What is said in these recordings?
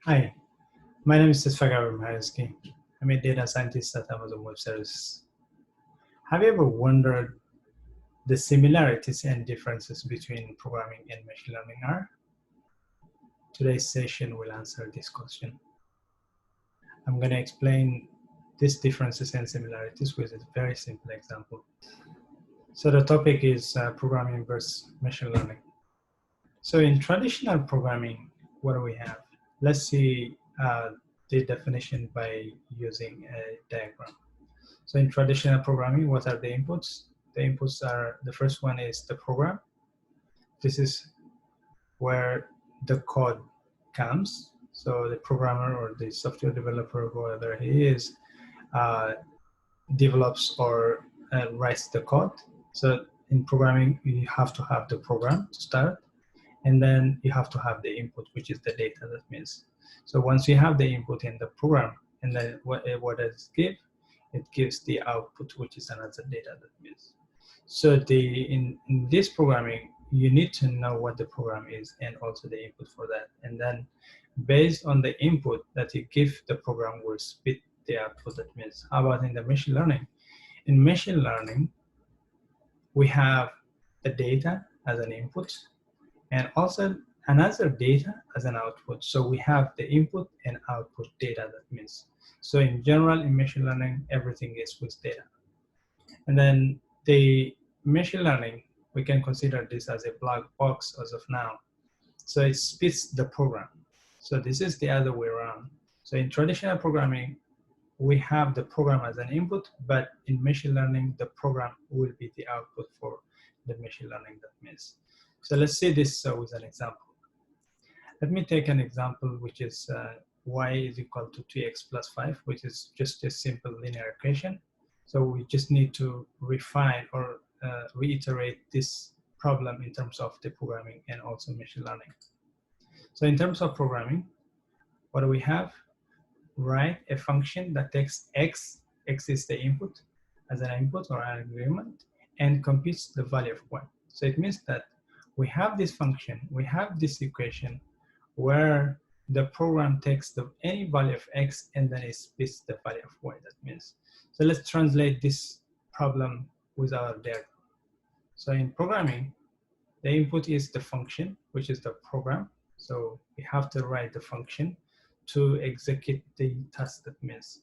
Hi, my name is Tesfagar Maharsky. I'm a data scientist at Amazon Web Services. Have you ever wondered the similarities and differences between programming and machine learning are? Today's session will answer this question. I'm going to explain these differences and similarities with a very simple example. So the topic is programming versus machine learning. So in traditional programming, what do we have? Let's see the definition by using a diagram. So in traditional programming, what are the inputs? The inputs are, the first one is the program. This is where the code comes. So the programmer or the software developer, whoever he is, uh, develops or writes the code. So in programming, you have to have the program to start, and then you have to have the input, which is the data. That means, so once you have the input in the program, and then what does it give? It gives the output, which is another data. That means, so in this programming, you need to know what the program is and also the input for that, and then based on the input that you give, the program will spit the output. That means, how about in the machine learning? In machine learning, we have the data as an input and also another data as an output. So we have the input and output data. That means, so in general, in machine learning, everything is with data. And then the machine learning, we can consider this as a black box as of now. So it spits the program. So this is the other way around. So in traditional programming, we have the program as an input, but in machine learning, the program will be the output for the machine learning. That means, so let's see this with an example. Let me take an example, which is y is equal to 2x plus 5, which is just a simple linear equation. So we just need to refine or reiterate this problem in terms of the programming and also machine learning. So in terms of programming, what do we have? Write a function that takes x is the input, as an input or an argument, and computes the value of y. So it means that we have this function, we have this equation, where the program takes any value of x and then it spits the value of y. That means, so let's translate this problem with our diagram. So in programming, the input is the function, which is the program. So we have to write the function to execute the task. That means,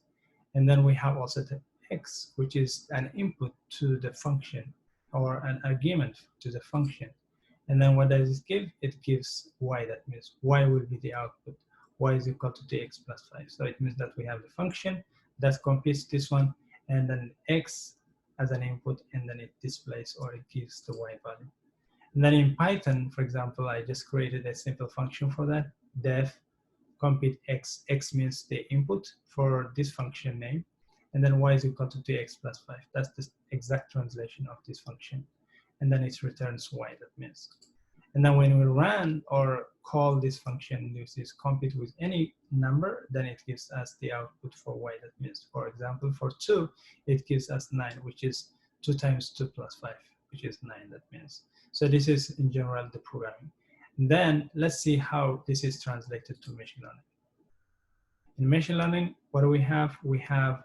and then we have also the x, which is an input to the function or an argument to the function. And then what does it give? It gives y. That means y will be the output. Y is equal to 2x plus 5. So it means that we have the function that computes this one, and then x as an input, and then it displays or it gives the y value. And then in Python, for example, I just created a simple function for that, def compute x. X means the input for this function name, and then y is equal to 2x plus 5. That's the exact translation of this function. And then it returns y, that means. And then when we run or call this function, this is compute with any number, then it gives us the output for y. That means, for example, for 2, it gives us 9, which is 2 times 2 plus 5, which is 9, that means. So this is, in general, the programming. And then let's see how this is translated to machine learning. In machine learning, what do we have? We have,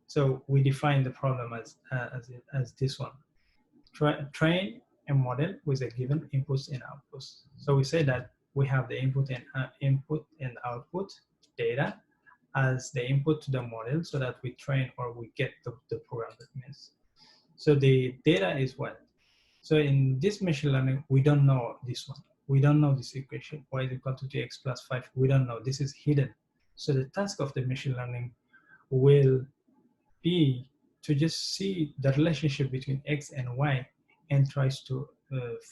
so we define the problem as this one. Train a model with a given inputs and outputs. So we say that we have the input and output data as the input to the model so that we train or we get the program. That means, so the data is what? So in this machine learning, we don't know this one. We don't know this equation, y is equal to 2x plus 5. We don't know. This is hidden. So the task of the machine learning will be to just see the relationship between x and y and tries to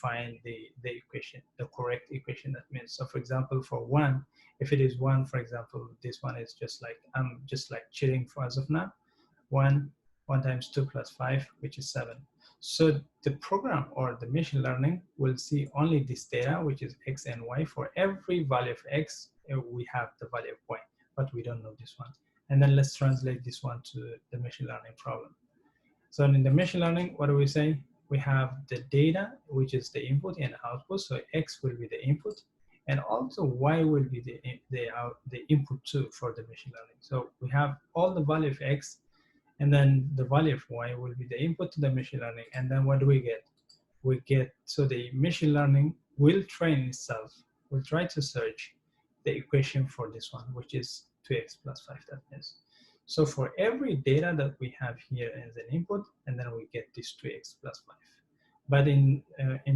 find the equation, the correct equation. That means, so for example, for 1, if it is 1, for example, this one is just like, I'm just like cheating for as of now. 1 times 2 plus 5, which is 7. So the program or the machine learning will see only this data, which is x and y. For every value of x, we have the value of y, but we don't know this one. And then let's translate this one to the machine learning problem. So in the machine learning, what do we say? We have the data, which is the input and output. So x will be the input, and also y will be the input too for the machine learning. So we have all the value of x, and then the value of y will be the input to the machine learning. And then what do we get? We get, so the machine learning will train itself, will try to search the equation for this one, which is 2x plus 5, that is. So for every data that we have here as an input, and then we get this 2x plus 5. But in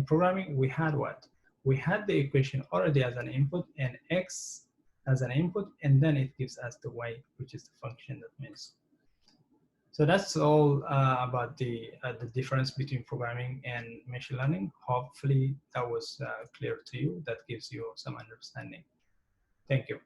programming, we had what? We had the equation already as an input and x as an input, and then it gives us the y, which is the function that means. So that's all about the difference between programming and machine learning. Hopefully that was clear to you. That gives you some understanding. Thank you.